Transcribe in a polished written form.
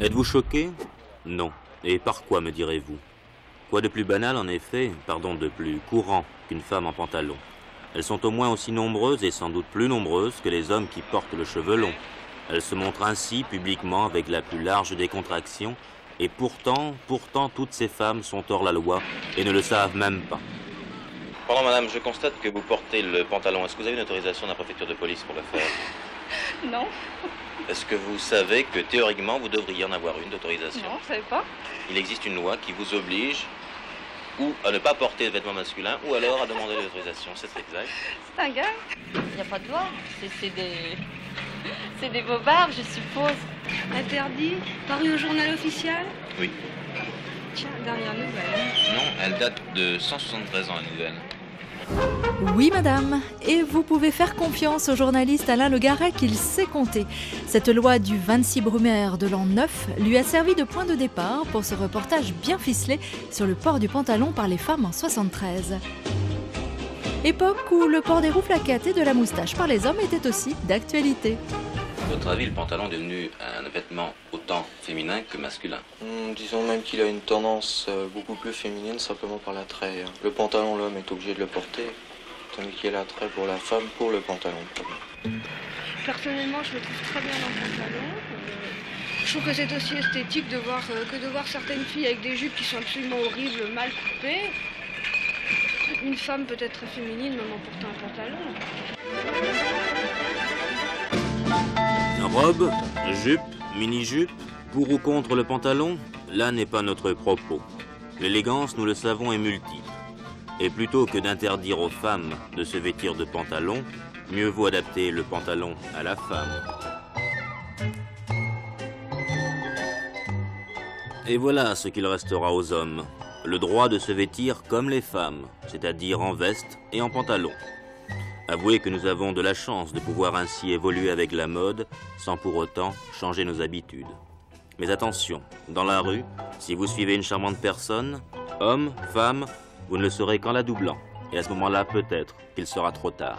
Êtes-vous choqué? Non. Et par quoi, me direz-vous? Quoi de plus banal, en effet, pardon, de plus courant qu'une femme en pantalon? Elles sont au moins aussi nombreuses et sans doute plus nombreuses que les hommes qui portent le cheveu long. Elles se montrent ainsi publiquement avec la plus large décontraction, et pourtant, toutes ces femmes sont hors la loi et ne le savent même pas. Pardon madame, je constate que vous portez le pantalon. Est-ce que vous avez une autorisation de la préfecture de police pour le faire? Non. Est-ce que vous savez que théoriquement vous devriez en avoir une d'autorisation? Non, je savais pas. Il existe une loi qui vous oblige ou à ne pas porter de vêtements masculins ou alors à demander l'autorisation, c'est exact? C'est un gars. Il n'y a pas de loi. C'est des bobards, je suppose. Interdit, paru au journal officiel. Oui. Tiens, dernière nouvelle. Non, elle date de 173 ans la nouvelle. Oui, madame. Et vous pouvez faire confiance au journaliste Alain Le Garec, il sait compter. Cette loi du 26 Brumaire de l'an 9 lui a servi de point de départ pour ce reportage bien ficelé sur le port du pantalon par les femmes en 73. Époque où le port des rouflaquettes et de la moustache par les hommes était aussi d'actualité. À votre avis, le pantalon est devenu un vêtement autant féminin que masculin? Disons même qu'il a une tendance beaucoup plus féminine simplement par l'attrait. Le pantalon, l'homme est obligé de le porter, tandis qu'il y a l'attrait pour la femme pour le pantalon. Personnellement, je le trouve très bien dans le pantalon. Je trouve que c'est aussi esthétique de voir certaines filles avec des jupes qui sont absolument horribles, mal coupées. Une femme peut être très féminine même en portant un pantalon. Robe, jupe, mini-jupe, pour ou contre le pantalon, là n'est pas notre propos. L'élégance, nous le savons, est multiple. Et plutôt que d'interdire aux femmes de se vêtir de pantalon, mieux vaut adapter le pantalon à la femme. Et voilà ce qu'il restera aux hommes. Le droit de se vêtir comme les femmes, c'est-à-dire en veste et en pantalon. Avouez que nous avons de la chance de pouvoir ainsi évoluer avec la mode sans pour autant changer nos habitudes. Mais attention, dans la rue, si vous suivez une charmante personne, homme, femme, vous ne le saurez qu'en la doublant. Et à ce moment-là, peut-être qu'il sera trop tard.